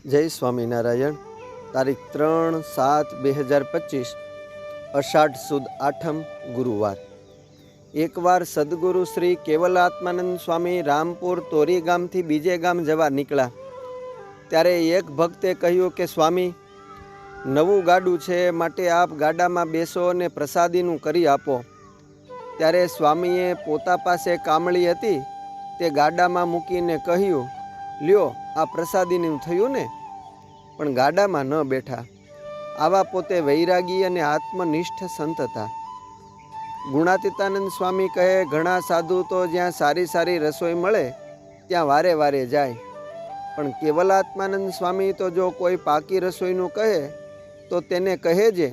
જય સ્વામિનારાયણ। તારીખ 3/7/2025 અષાઢ સુદ આઠમ ગુરુવાર। એકવાર સદગુરુ શ્રી કેવલાત્માનંદ સ્વામી રામપુર તોરી ગામથી બીજે ગામ જવા નીકળ્યા ત્યારે એક ભક્તે કહ્યું કે સ્વામી, નવું ગાડું છે, માટે આપ ગાડામાં બેસો અને પ્રસાદીનું કરી આપો। ત્યારે સ્વામીએ પોતા પાસે કામળી હતી તે ગાડામાં મૂકીને કહ્યું, લ્યો આ પ્રસાદીનું થયું ને, પણ ગાડામાં ન બેઠા। આવા પોતે વૈરાગી અને આત્મનિષ્ઠ સંત હતા। ગુણાતીતાનંદ સ્વામી કહે, ઘણા સાધુ તો જ્યાં સારી સારી રસોઈ મળે ત્યાં વારે વારે જાય, પણ કેવલાત્માનંદ સ્વામી તો જો કોઈ પાકી રસોઈનું કહે તો તેને કહેજે,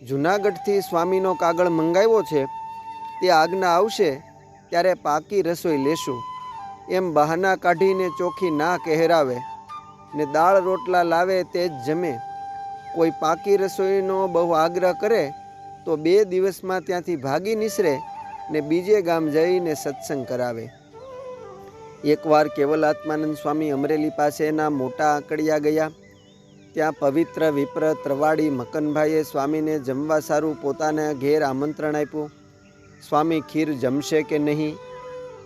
જૂનાગઢથી સ્વામીનો કાગળ મંગાવ્યો છે, તે આજ્ઞા આવશે ત્યારે પાકી રસોઈ લેશું, એમ બહાના કાઢીને ચોખ્ખી ના કહેરાવે ને દાળ રોટલા લાવે તે જ જમે। કોઈ પાકી રસોઈનો બહુ આગ્રહ કરે તો 2 દિવસમાં ત્યાંથી ભાગી નીસરે ને બીજે ગામ જઈને સત્સંગ કરાવે। એકવાર કેવલાત્માનંદ સ્વામી અમરેલી પાસેના મોટા આંકડિયા ગયા। ત્યાં પવિત્ર વિપ્ર ત્રવાડી મકનભાઈએ સ્વામીને જમવા સારું પોતાના ઘેર આમંત્રણ આપ્યું। સ્વામી ખીર જમશે કે નહીં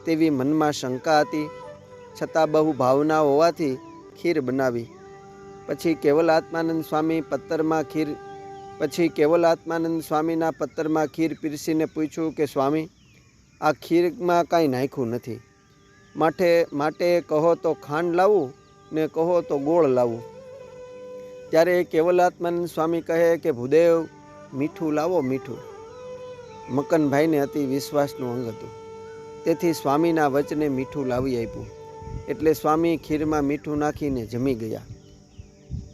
તેવી મનમાં શંકા હતી, છતાં બહુ ભાવના હોવાથી ખીર બનાવી। પછી કેવલાત્માનંદ સ્વામીના પત્તરમાં ખીર પીરસીને પૂછ્યું કે સ્વામી, આ ખીરમાં કાંઈ નાખ્યું નથી, માટે કહો તો ખાંડ લાવું ને કહો તો ગોળ લાવું। ત્યારે કેવલાત્માનંદ સ્વામી કહે કે ભૂદેવ, મીઠું લાવો, મીઠું। મકનભાઈને અતિ વિશ્વાસનું અંગ હતું, તેથી સ્વામીના વચને મીઠું લાવી આપ્યું, એટલે સ્વામી ખીરમાં મીઠું નાખીને જમી ગયા।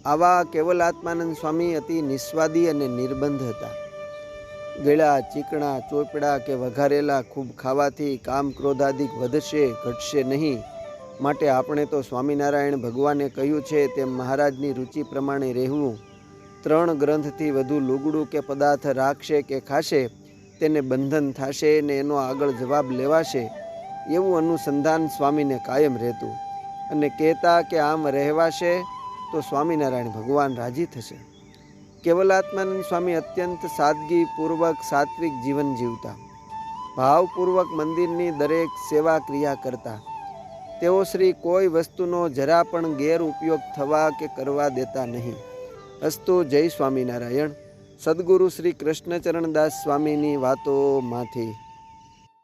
આવા કેવલાત્માનંદ સ્વામી અતિ નિસ્વાદી અને નિર્બંધ હતા। ગળા, ચીકણા, ચોપડા કે વઘારેલા ખૂબ ખાવાથી કામ ક્રોધાદિક વધશે ઘટશે નહીં, માટે આપણે તો સ્વામિનારાયણ ભગવાને કહ્યું છે તેમ મહારાજની રુચિ પ્રમાણે રહેવું। 3 ગ્રંથથી વધુ લુગડું કે પદાર્થ રાખશે કે ખાશે તેને બંધન થશે ને એનો આગળ જવાબ લેવાશે, એવું અનુસંધાન સ્વામીને કાયમ રહેતું, અને કહેતા કે આમ રહેવાશે તો સ્વામિનારાયણ ભગવાન રાજી થશે। કેવલાત્માનંદ સ્વામી અત્યંત સાદગીપૂર્વક સાત્વિક જીવન જીવતા, ભાવપૂર્વક મંદિરની દરેક સેવા ક્રિયા કરતા। તેઓ શ્રી કોઈ વસ્તુનો જરા પણ ગેરઉપયોગ થવા કે કરવા દેતા નહીં। અસ્તુ, જય સ્વામિનારાયણ। સદગુરુ શ્રી કૃષ્ણચરણદાસ સ્વામીની વાતોમાંથી।